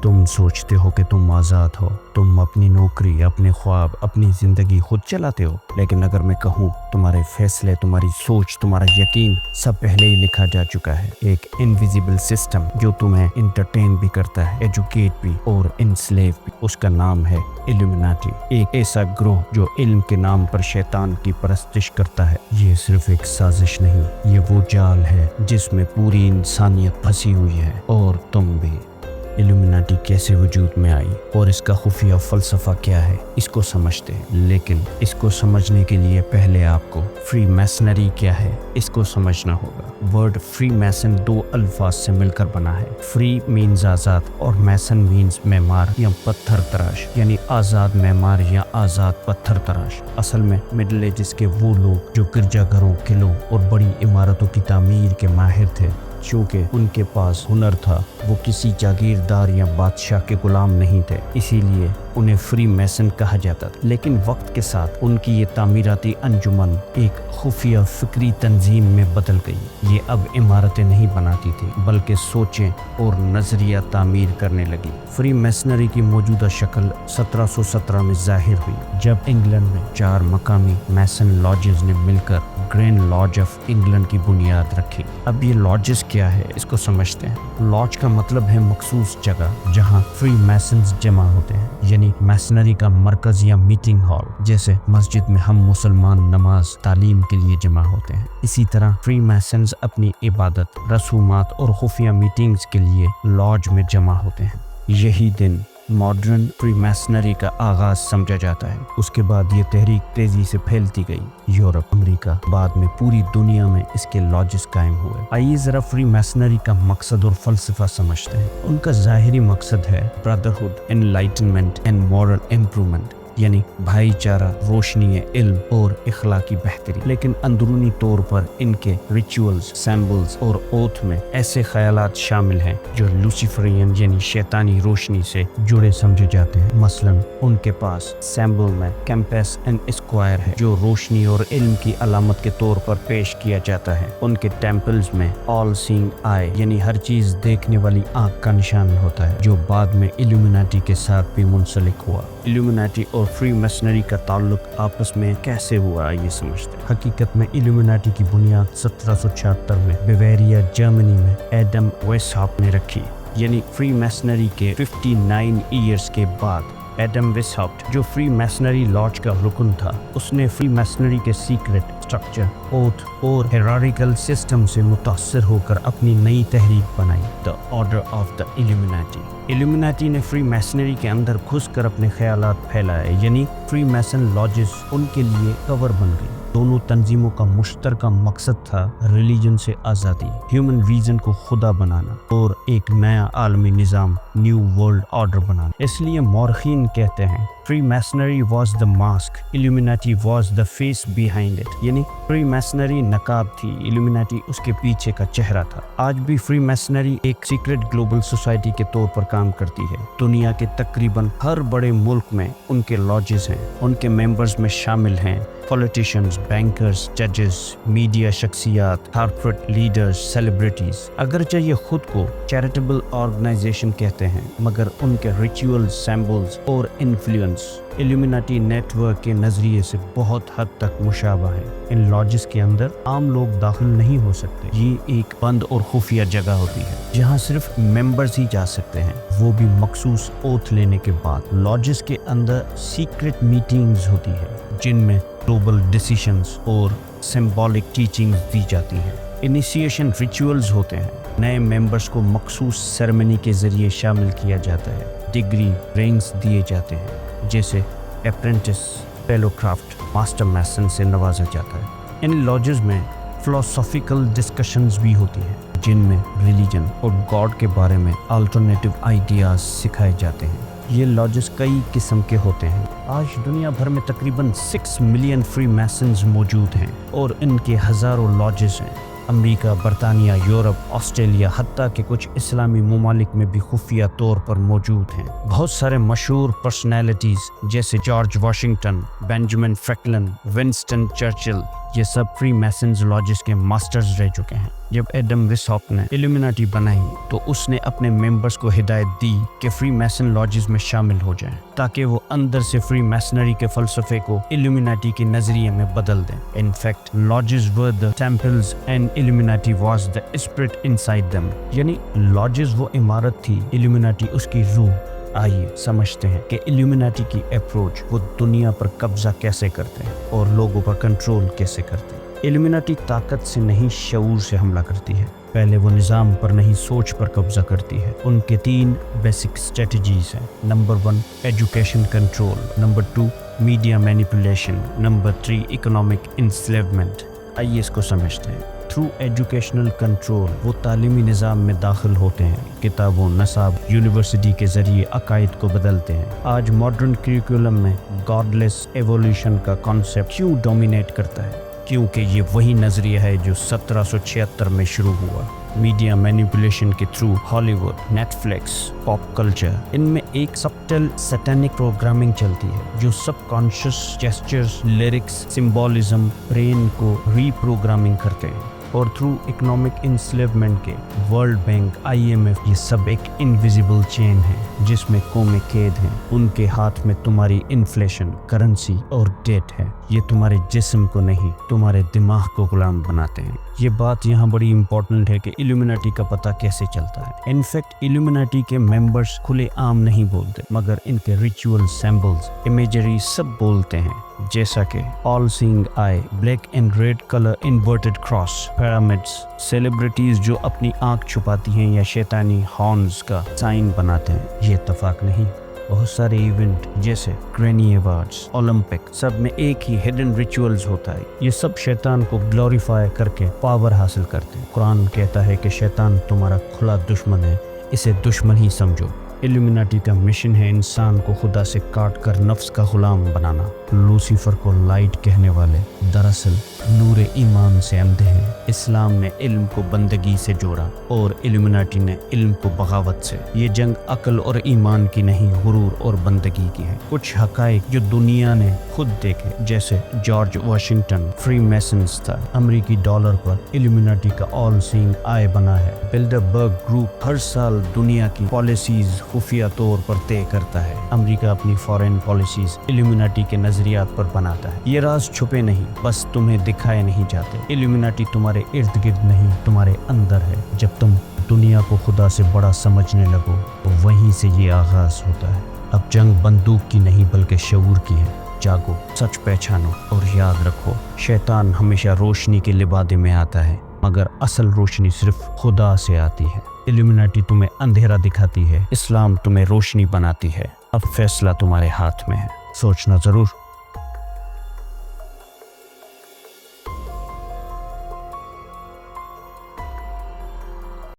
तुम सोचते हो कि तुम आज़ाद हो, तुम अपनी नौकरी, अपने ख्वाब, अपनी ज़िंदगी खुद चलाते हो। लेकिन अगर मैं कहूँ, तुम्हारे फैसले, तुम्हारी सोच, तुम्हारा यकीन सब पहले ही लिखा जा चुका है। एक इनविजिबल सिस्टम जो तुम्हें इंटरटेन भी करता है, एजुकेट भी और इनस्लेव भी। उसका नाम है इल्यूमिनाटी। एक ऐसा ग्रोह जो इल्म के नाम पर शैतान की परस्तिश करता है। ये सिर्फ एक साजिश नहीं, ये वो जाल है जिसमें पूरी इंसानियत फंसी हुई है, और तुम भी। इल्यूमिनाटी कैसे वजूद में आई और इसका खुफिया फ़लसफ़ा क्या है, इसको समझते हैं। लेकिन इसको समझने के लिए पहले आपको फ्री मैसनरी क्या है इसको समझना होगा। वर्ड फ्री मैसन दो अल्फाज से मिलकर बना है। फ्री मीन्स आज़ाद और मैसन मीन्स मेमार या पत्थर तराश, यानी आज़ाद मेमार या आज़ाद पत्थर तराश। असल में मिडिल एजेस के वो लोग जो गिरजाघरों, किलों और बड़ी इमारतों की तामीर के माहिर थे। चूँकि उनके पास हुनर था, वो किसी जागीरदार या बादशाह के गुलाम नहीं थे, इसीलिए उन्हें फ्री मैसन कहा जाता था। लेकिन वक्त के साथ उनकी ये तामीराती अंजुमन एक खुफिया फिक्री तंजीम में बदल गई। ये अब इमारतें नहीं बनाती थी, बल्कि सोचें और नजरिया तामीर करने लगी। फ्री मैसनरी की मौजूदा शक्ल 1717 में जाहिर हुई, जब इंग्लैंड में 4 मकामी मैसन लॉजेस ने मिलकर ग्रैंड लॉज ऑफ इंग्लैंड की बुनियाद रखी। अब ये लॉजेस क्या है इसको समझते हैं। लॉज का मतलब है मखसूस जगह जहाँ फ्री मैसन्स जमा होते हैं, यानी मैसनरी का मरकज या मीटिंग हॉल। जैसे मस्जिद में हम मुसलमान नमाज तालीम के लिए जमा होते हैं, इसी तरह फ्री मैसन्स अपनी इबादत, रसूमात और खुफिया मीटिंग्स के लिए लॉज में जमा होते हैं। यही दिन मॉडर्न फ्री मैसनरी का आगाज समझा जाता है। उसके बाद ये तहरीक तेजी से फैलती गई। यूरोप, अमेरिका, बाद में पूरी दुनिया में इसके लॉजेस कायम हुए। आइए जरा फ्री मैसनरी का मकसद और फलसफा समझते हैं। उनका ज़ाहिरी मकसद है brotherhood, enlightenment and moral improvement, यानी भाईचारा, रोशनी, इल्म और इखलाकी बेहतरी। लेकिन अंदरूनी तौर पर इनके रिचुअल्स, सैम्बल्स और ओथ में ऐसे ख्यालात शामिल हैं जो लूसीफरियन यानी शैतानी रोशनी से जुड़े समझे जाते हैं। मसलन उनके पास सैम्बल में कैंपस एंड स्क्वायर है जो रोशनी और इल्म की अलामत के तौर पर पेश किया जाता है। उनके टेम्पल्स में ऑल सीइंग आई यानी हर चीज देखने वाली आंख का निशान होता है, जो बाद में इल्यूमिनाटी के साथ भी मुंसलिक हुआ। इल्यूमिनाटी और फ्री मैसनरी का ताल्लुक आपस में कैसे हुआ ये समझते हैं। हकीकत में इल्यूमिनाटी की बुनियाद 1776 में बवेरिया, जर्मनी में एडम वेसहॉप ने रखी। यानी फ्री मैसनरी के 59 ईयर्स के बाद एडम वेसहॉप, जो फ्री मैसनरी लॉज का रुकन था, उसने फ्री मैसनरी के सीक्रेट स्ट्रक्चर, ओथ और हेरारिकल सिस्टम से मुतासर होकर अपनी नई तहरीक बनाई, the order of the illuminati. Illuminati ने फ्री मैसनरी के अंदर घुसकर अपने ख्यालात फैलाए, यानी फ्री मैसन लॉजेस उनके लिए कवर बन गई। दोनों तंजीमों का मुश्तरका मकसद था रिलीजन से आज़ादी, ह्यूमन रीजन को खुदा बनाना और एक नया आलमी निज़ाम, न्यू वर्ल्ड ऑर्डर बनाना। इसलिए मौरखीन कहते हैं free masonry was the mask, illuminati was the face behind it. यानी फ्री मैसनरी नकाब थी, इल्यूमिनाटी उसके पीछे का चेहरा था। आज भी फ्री मैसनरी एक सीक्रेट ग्लोबल सोसाइटी के तौर पर काम करती है। दुनिया के तकरीबन हर बड़े मुल्क में उनके लॉजेस हैं। उनके मेंबर्स में शामिल हैं पॉलिटिशियंस, बैंकर्स, जजेस, मीडिया शख्सियात, कॉर्पोरेट लीडर्स, सेलिब्रिटीज। अगरचे ये खुद को चैरिटेबल ऑर्गेनाइजेशन कहते हैं, मगर उनके रिचुअल्स, सैम्बल्स और इन्फ्लुएंस इल्यूमिनाटी नेटवर्क के नजरिए से बहुत हद तक मुशाबा है। इन लॉजेस के अंदर आम लोग दाखिल नहीं हो सकते। ये एक बंद और खुफिया जगह होती है जहाँ सिर्फ मेंबर्स ही जा सकते हैं, वो भी मखसूस ओथ लेने के बाद। लॉजेस के अंदर सीक्रेट मीटिंग्स होती है जिनमें ग्लोबल डिसीजंस और सिंबॉलिक टीचिंग्स दी जाती हैं। इनिशिएशन रिचुअल्स होते हैं। नए मेंबर्स को मखसूस सेरेमनी के जरिए शामिल किया जाता है। डिग्री, रैंक्स दिए जाते हैं, जैसे अप्रेंटिस, फेलोक्राफ्ट, मास्टर मैसन से नवाजा जाता है। इन लॉजेस में फिलोसॉफिकल डिस्कशंस भी होती हैं, जिनमें रिलीजन और गॉड के बारे में अल्टरनेटिव आइडियाज सिखाए जाते हैं। ये लॉजेस कई किस्म के होते हैं। आज दुनिया भर में तकरीबन 6 मिलियन फ्री मैसन्स मौजूद हैं और इनके हज़ारों लॉजेस हैं। अमेरिका, बरतानिया, यूरोप, ऑस्ट्रेलिया, हत्ता के कुछ इस्लामी ममालिक में भी खुफिया तौर पर मौजूद हैं। बहुत सारे मशहूर पर्सनैलिटीज़ जैसे George Washington, Benjamin Franklin, Winston Churchill, ये सब फ्री मैसन्स लॉजेस के मास्टर्स रह चुके हैं। जब एडम विसॉप ने इल्यूमिनाटी बनाई तो उसने अपने मेंबर्स को हिदायत दी कि फ्री मैसन लॉजेस में शामिल हो जाएं, ताकि वो अंदर से फ्री मैसनरी के फलसफे को इल्यूमिनाटी के नजरिए में बदल दें। In fact lodges were the temples and illuminati was the spirit inside them, यानी लॉजेस वो इमारत थी, इल्यूमिनाटी उसकी रूह। आइए समझते हैं कि इल्यूमिनाटी की अप्रोच वो दुनिया पर कब्जा कैसे करते हैं और लोगों पर कंट्रोल कैसे करते हैं। इल्यूमिनाटी ताकत से नहीं, शऊर से हमला करती है। पहले वो निज़ाम पर नहीं, सोच पर कब्जा करती है। उनके 3 बेसिक स्ट्रेटजीज हैं। Number 1 education control, number 2 media manipulation, number 3 economic enslavement. आइए इसको समझते हैं। थ्रू एजुकेशनल कंट्रोल वो तालीमी निज़ाम में दाखिल होते हैं, किताबों, नसाब, यूनिवर्सिटी के ज़रिए अकायद को बदलते हैं। आज मॉडर्न करिकुलम में गॉडलेस एवोल्यूशन का कॉन्सेप्ट क्यों डोमिनेट करता है? क्योंकि ये वही नज़रिया है जो 1776 में शुरू हुआ। मीडिया मैनिपुलेशन के through Hollywood, Netflix, pop culture, इनमें एक सबटल सैटेनिक प्रोग्रामिंग चलती है जो subconscious gestures, lyrics, symbolism, brain को रीप्रोग्रामिंग करते हैं। और थ्रू इकोनॉमिक इंस्लेवमेंट के वर्ल्ड बैंक, IMF, ये सब एक इनविजिबल चेन है जिसमें कौमें कैद हैं। उनके हाथ में तुम्हारी इन्फ्लेशन, करेंसी और डेट है। ये तुम्हारे जिस्म को नहीं, तुम्हारे दिमाग को गुलाम बनाते हैं। ये बात यहाँ बड़ी इंपॉर्टेंट है कि इल्यूमिनाटी का पता कैसे चलता है। इनफैक्ट इल्यूमिनाटी के मेंबर्स खुले आम नहीं बोलते, मगर इनके रिचुअल, सिंबल्स, इमेजरी सब बोलते हैं, जैसा कि all seeing I, black and red colour inverted cross, pyramids, celebrities जो अपनी आंख छुपाती हैं या शैतानी हॉर्न्स का साइन बनाते हैं। ये इत्तेफाक नहीं, बहुत सारे इवेंट जैसे ग्रैनी अवार्ड्स, ओलंपिक, सब में एक ही हिडन रिचुअल्स होता है। ये सब शैतान को ग्लोरीफाई करके पावर हासिल करते हैं। कुरान कहता है कि शैतान तुम्हारा खुला दुश्मन है, इसे दुश्मन ही समझो। इल्यूमिनाटी का मिशन है इंसान को खुदा से काट कर नफ्स का गुलाम बनाना। लूसीफर को लाइट कहने वाले दरअसल नूर ईमान से अंधे हैं। इस्लाम ने इल्म को बंदगी से जोड़ा और इल्यूमिनाटी ने इल्म को बगावत से। ये जंग अक्ल और ईमान की नहीं, गुरूर और बंदगी की है। कुछ हकाइक जो दुनिया ने खुद देखे, जैसे जॉर्ज वाशिंगटन फ्री मैसन्स था, अमेरिकी डॉलर पर इल्यूमिनाटी का ऑल सीइंग आई बना है। बिल्डरबर्ग ग्रुप हर साल दुनिया की पॉलिसीज खुफिया तौर पर तय करता है। अमेरिका अपनी फॉरेन पॉलिसीज इल्यूमिनाटी के नजरियात पर बनाता है। ये राज छुपे नहीं, बस तुम्हें दिखाए नहीं जाते। इल्यूमिनाटी तुम्हारे इर्द गिर्द नहीं, तुम्हारे अंदर है। जब तुम दुनिया को खुदा से बड़ा समझने लगो तो वहीं से ये आगाज होता है। अब जंग बंदूक की नहीं बल्कि शऊर की है। जागो, सच पहचानो और याद रखो, शैतान हमेशा रोशनी के लिबादे में आता है, मगर असल रोशनी सिर्फ खुदा से आती है। इल्यूमिनाटी तुम्हें अंधेरा दिखाती है, इस्लाम तुम्हें रोशनी बनाती है। अब फैसला तुम्हारे हाथ में है, सोचना जरूर।